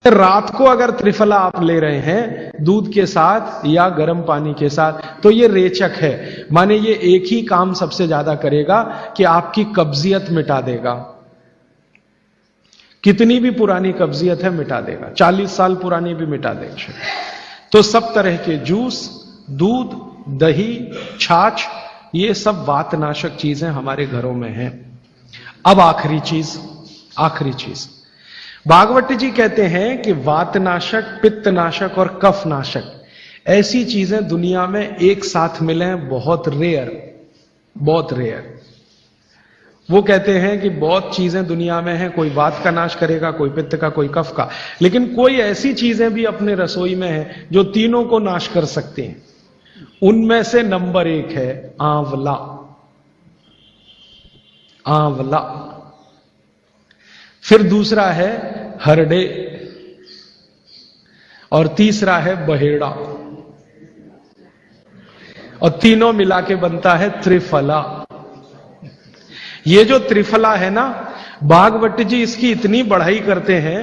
रात को अगर त्रिफला आप ले रहे हैं दूध के साथ या गर्म पानी के साथ तो ये रेचक है, माने ये एक ही काम सबसे ज्यादा करेगा कि आपकी कब्जियत मिटा देगा। कितनी भी पुरानी कब्जियत है मिटा देगा, 40 साल पुरानी भी मिटा देगा। तो सब तरह के जूस, दूध, दही, छाछ, ये सब वातनाशक चीजें हमारे घरों में हैं। अब आखिरी चीज भागवत जी कहते हैं कि वातनाशक, पित्तनाशक और कफनाशक ऐसी चीजें दुनिया में एक साथ मिले बहुत रेयर। वो कहते हैं कि बहुत चीजें दुनिया में हैं, कोई वात का नाश करेगा, कोई पित्त का, कोई कफ का, लेकिन कोई ऐसी चीजें भी अपने रसोई में हैं जो तीनों को नाश कर सकते हैं। उनमें से नंबर 1 है आंवला। फिर दूसरा है हरडे और तीसरा है बहेड़ा और तीनों मिला के बनता है त्रिफला। ये जो त्रिफला है ना, भागवत जी इसकी इतनी बढ़ाई करते हैं,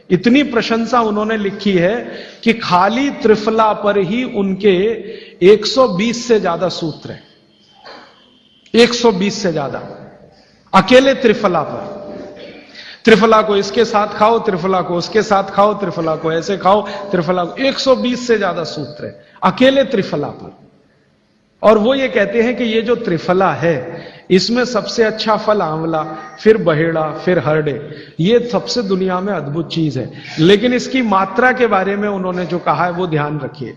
इतनी प्रशंसा उन्होंने लिखी है कि खाली त्रिफला पर ही उनके 120 से ज्यादा सूत्र हैं। 120 से ज्यादा अकेले त्रिफला पर। त्रिफला को इसके साथ खाओ, त्रिफला को उसके साथ खाओ, त्रिफला को ऐसे खाओ, त्रिफला को 120 से ज्यादा सूत्र है अकेले त्रिफला पर। और वो ये कहते हैं कि ये जो त्रिफला है इसमें सबसे अच्छा फल आंवला, फिर बहेड़ा, फिर हरडे, ये सबसे दुनिया में अद्भुत चीज है। लेकिन इसकी मात्रा के बारे में उन्होंने जो कहा है वो ध्यान रखिए।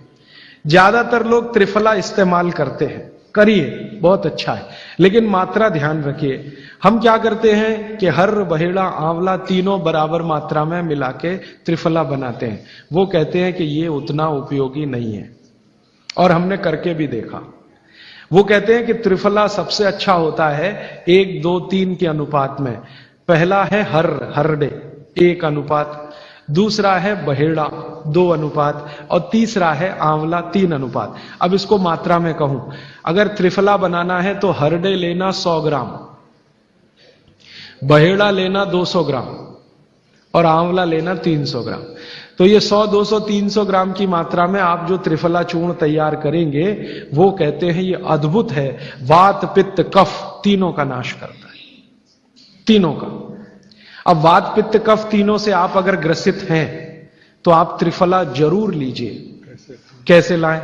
ज्यादातर लोग त्रिफला इस्तेमाल करते हैं, करिए, बहुत अच्छा है, लेकिन मात्रा ध्यान रखिए। हम क्या करते हैं कि हर, बहेड़ा, आंवला तीनों बराबर मात्रा में मिला के त्रिफला बनाते हैं। वो कहते हैं कि ये उतना उपयोगी नहीं है और हमने करके भी देखा। वो कहते हैं कि त्रिफला सबसे अच्छा होता है 1, 2, 3 के अनुपात में। पहला है हरडे 1 अनुपात, दूसरा है बहेड़ा 2 अनुपात और तीसरा है आंवला 3 अनुपात। अब इसको मात्रा में कहूं, अगर त्रिफला बनाना है तो हरडे लेना 100 ग्राम, बहेड़ा लेना 200 ग्राम और आंवला लेना 300 ग्राम। तो ये 100, 200, 300 ग्राम की मात्रा में आप जो त्रिफला चूर्ण तैयार करेंगे वो कहते हैं ये अद्भुत है, वात, पित्त, कफ तीनों का नाश करता है, तीनों का। अब वात, पित्त, कफ तीनों से आप अगर ग्रसित हैं तो आप त्रिफला जरूर लीजिए। कैसे लाएं?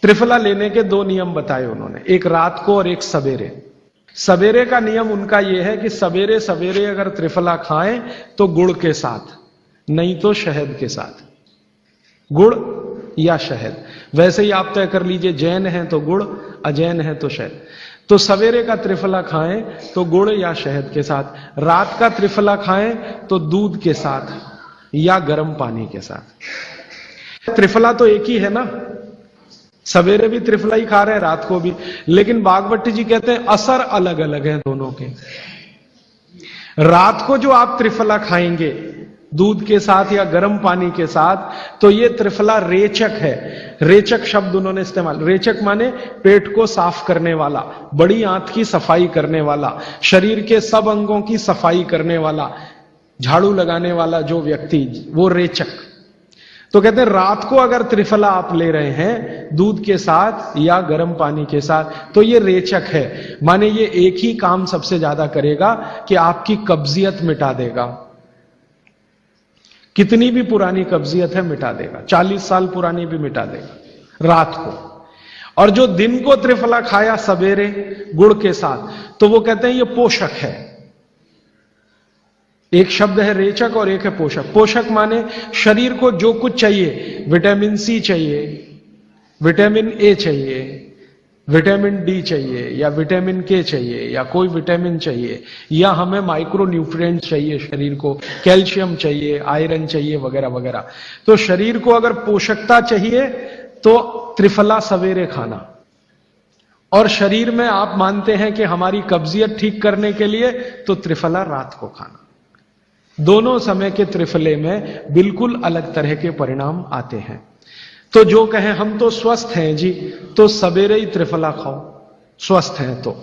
त्रिफला लेने के 2 नियम बताए उन्होंने, एक रात को और एक सवेरे। सवेरे का नियम उनका यह है कि सवेरे सवेरे अगर त्रिफला खाएं तो गुड़ के साथ, नहीं तो शहद के साथ, गुड़ या शहद। वैसे ही आप तय कर लीजिए, जैन है तो गुड़, अजैन है तो शहद। तो सवेरे का त्रिफला खाएं तो गुड़ या शहद के साथ, रात का त्रिफला खाएं तो दूध के साथ या गर्म पानी के साथ। त्रिफला तो एक ही है ना, सवेरे भी त्रिफला ही खा रहे हैं, रात को भी, लेकिन भागवत जी कहते हैं असर अलग अलग है दोनों के। रात को जो आप त्रिफला खाएंगे दूध के साथ या गर्म पानी के साथ, तो ये त्रिफला रेचक है। रेचक शब्द उन्होंने इस्तेमाल, रेचक माने पेट को साफ करने वाला, बड़ी आंत की सफाई करने वाला, शरीर के सब अंगों की सफाई करने वाला, झाड़ू लगाने वाला जो व्यक्ति, वो रेचक। तो कहते हैं रात को अगर त्रिफला आप ले रहे हैं दूध के साथ या गर्म पानी के साथ तो ये रेचक है, माने ये एक ही काम सबसे ज्यादा करेगा कि आपकी कब्जियत मिटा देगा। कितनी भी पुरानी कब्जियत है मिटा देगा, 40 साल पुरानी भी मिटा देगा रात को। और जो दिन को त्रिफला खाया सवेरे गुड़ के साथ, तो वो कहते हैं ये पोषक है। एक शब्द है रेचक और एक है पोषक। पोषक माने शरीर को जो कुछ चाहिए, विटामिन सी चाहिए, विटामिन ए चाहिए, विटामिन डी चाहिए या विटामिन के चाहिए या कोई विटामिन चाहिए, या हमें माइक्रो न्यूट्रिएंट चाहिए, शरीर को कैल्शियम चाहिए, आयरन चाहिए, वगैरह वगैरह। तो शरीर को अगर पोषकता चाहिए तो त्रिफला सवेरे खाना, और शरीर में आप मानते हैं कि हमारी कब्जियत ठीक करने के लिए तो त्रिफला रात को खाना। दोनों समय के त्रिफले में बिल्कुल अलग तरह के परिणाम आते हैं। तो जो कहें हम तो स्वस्थ हैं जी, तो सवेरे ही त्रिफला खाओ, स्वस्थ हैं तो।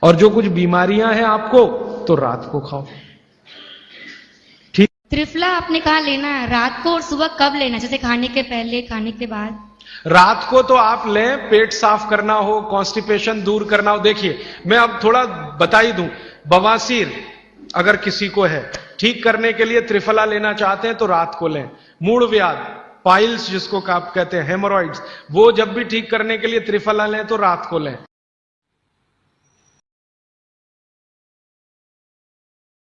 और जो कुछ बीमारियां हैं आपको, तो रात को खाओ। त्रिफला आपने कहा लेना है रात को और सुबह कब लेना, जैसे खाने के पहले, खाने के बाद? रात को तो आप लें, पेट साफ करना हो, कॉन्स्टिपेशन दूर करना हो। देखिए मैं अब थोड़ा बता ही दूं, बवासीर अगर किसी को है, ठीक करने के लिए त्रिफला लेना चाहते हैं तो रात को लें। मूड व्याध, पाइल्स जिसको आप कहते हैं, हेमोरॉइड्स, वो जब भी ठीक करने के लिए त्रिफला लें तो रात को लें।